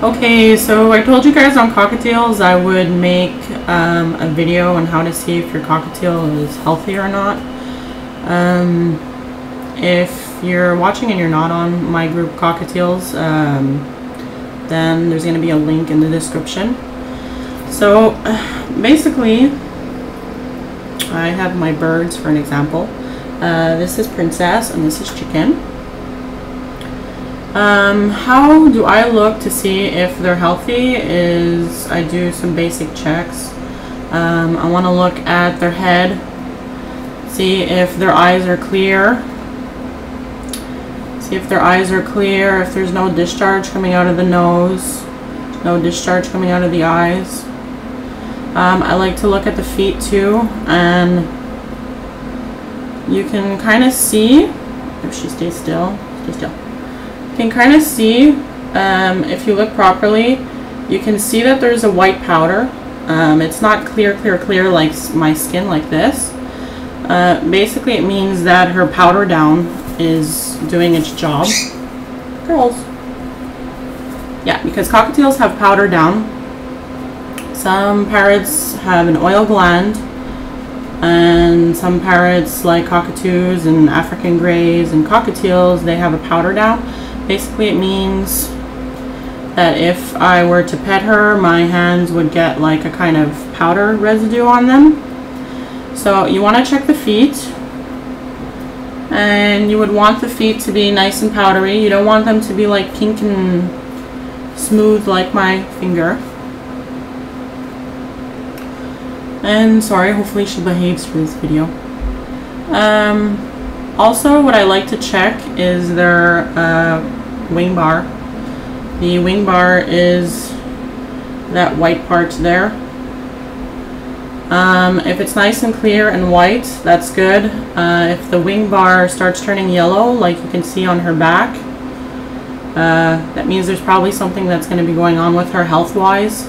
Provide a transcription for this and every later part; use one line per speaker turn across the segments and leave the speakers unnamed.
Okay, so I told you guys on cockatiels I would make a video on how to see if your cockatiel is healthy or not. If you're watching and you're not on my group cockatiels, then there's going to be a link in the description. So basically, I have my birds for an example. This is Princess and this is Chicken. How do I look to see if they're healthy is I do some basic checks. I want to look at their head, see if their eyes are clear, if there's no discharge coming out of the nose, no discharge coming out of the eyes. I like to look at the feet too, and you can kind of see if she stays still. You can kind of see, if you look properly, you can see that there's a white powder. It's not clear like my skin like this. Basically it means that her powder down is doing its job. Girls. Yeah, because cockatiels have powder down. Some parrots have an oil gland, and some parrots like cockatoos and African greys and cockatiels, they have a powder down. Basically it means that if I were to pet her, my hands would get like a kind of powder residue on them. So you want to check the feet, and you would want the feet to be nice and powdery. You don't want them to be like pink and smooth like my finger. And sorry, hopefully she behaves for this video. Also, what I like to check is their wing bar. The wing bar is that white part there. If it's nice and clear and white, that's good. If the wing bar starts turning yellow, like you can see on her back, that means there's probably something that's going to be going on with her health-wise.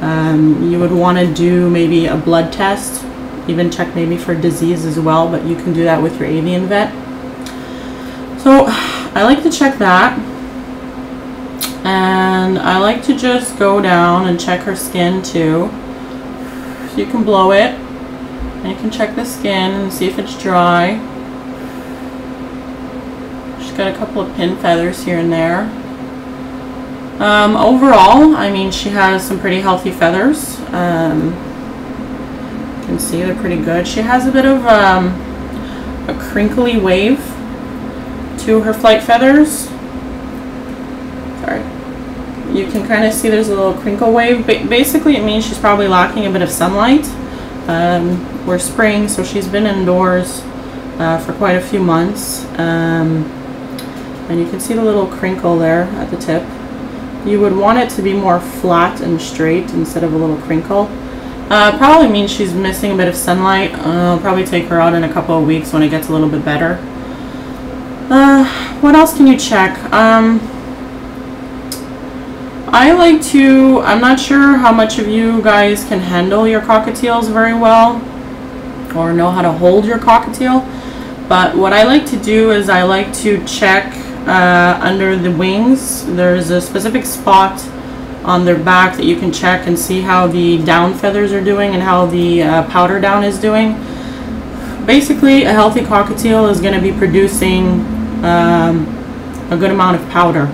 You would want to do maybe a blood test, even check maybe for disease as well, but you can do that with your avian vet. So I like to check that, and I like to just go down and check her skin too. So you can blow it, and you can check the skin and see if it's dry. She's got a couple of pin feathers here and there. Overall, I mean, she has some pretty healthy feathers. You can see they're pretty good. She has a bit of a crinkly wave to her flight feathers. Sorry. You can kind of see there's a little crinkle wave. Basically, it means she's probably lacking a bit of sunlight. We're spring, so she's been indoors for quite a few months. And you can see the little crinkle there at the tip. You would want it to be more flat and straight instead of a little crinkle. Probably means she's missing a bit of sunlight. I'll probably take her out in a couple of weeks when it gets a little bit better. What else can you check? I like to, I'm not sure how much of you guys can handle your cockatiels very well or know how to hold your cockatiel, but what I like to do is I like to check under the wings. There's a specific spot on their back that you can check and see how the down feathers are doing and how the powder down is doing. Basically, a healthy cockatiel is going to be producing a good amount of powder.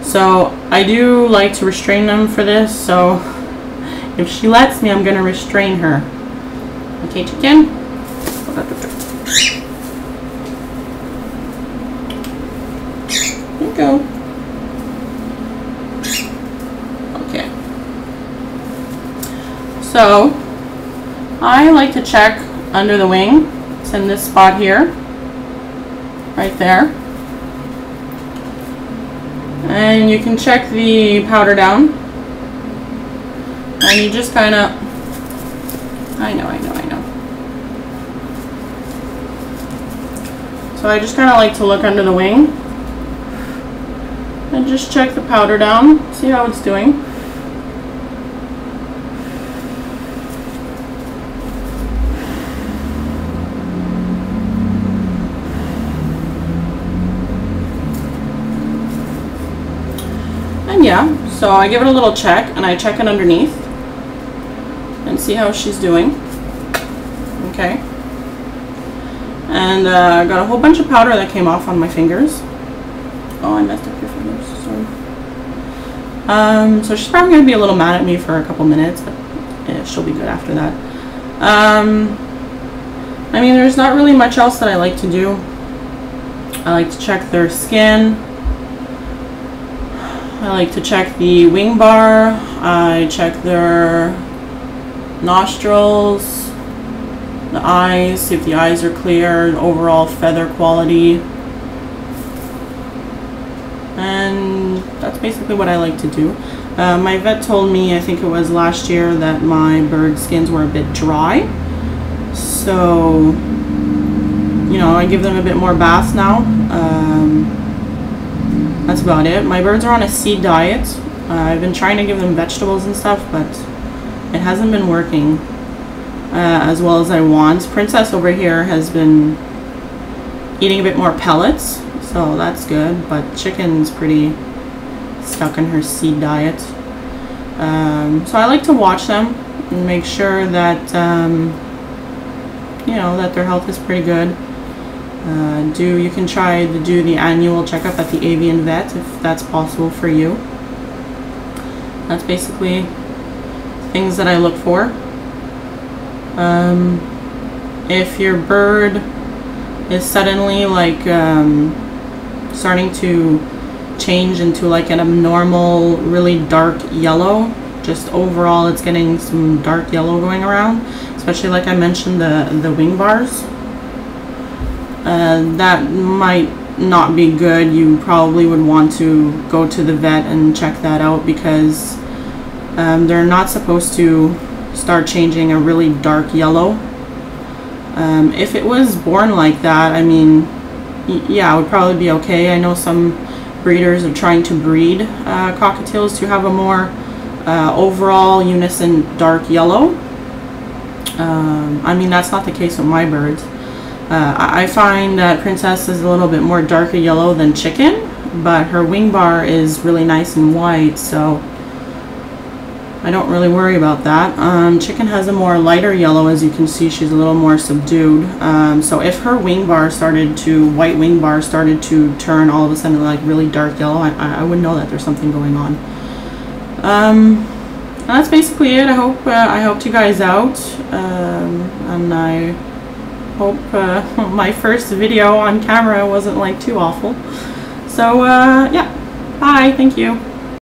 So I do like to restrain them for this, so if she lets me, I'm going to restrain her. Okay, Chicken? There you go. Okay. So I like to check under the wing. It's in this spot here, right there. And you can check the powder down. And you just kind of, I know. So I just kind of like to look under the wing and just check the powder down, see how it's doing. And yeah, So I give it a little check, and I check it underneath and see how she's doing. Okay. And I got a whole bunch of powder that came off on my fingers. Oh, I messed up your fingers. Sorry. So she's probably going to be a little mad at me for a couple minutes, but yeah, she'll be good after that. I mean, there's not really much else that I like to do. I like to check their skin. I like to check the wing bar. I check their nostrils, the eyes, see if the eyes are clear, overall feather quality. And that's basically what I like to do. My vet told me, I think it was last year, that my bird skins were a bit dry. So, you know, I give them a bit more baths now. That's about it. My birds are on a seed diet. I've been trying to give them vegetables and stuff, but it hasn't been working as well as I want. Princess over here has been eating a bit more pellets, so that's good, but Chicken's pretty stuck in her seed diet. So I like to watch them and make sure that you know, that their health is pretty good. You can try to do the annual checkup at the avian vet if that's possible for you. That's basically things that I look for. If your bird is suddenly like starting to change into like an abnormal, really dark yellow, just overall it's getting some dark yellow going around, especially like I mentioned the wing bars, that might not be good. You probably would want to go to the vet and check that out, because they're not supposed to start changing a really dark yellow. If it was born like that, I mean, yeah, it would probably be okay. I know some breeders are trying to breed cockatiels to have a more overall unison dark yellow. I mean, that's not the case with my birds. I find that Princess is a little bit more darker yellow than Chicken, but her wing bar is really nice and white, so I don't really worry about that. Chicken has a more lighter yellow, as you can see. She's a little more subdued. So if her wing bar white wing bar started to turn all of a sudden like really dark yellow, I would know that there's something going on. That's basically it. I helped you guys out, and I hope my first video on camera wasn't like too awful. So yeah, bye, thank you.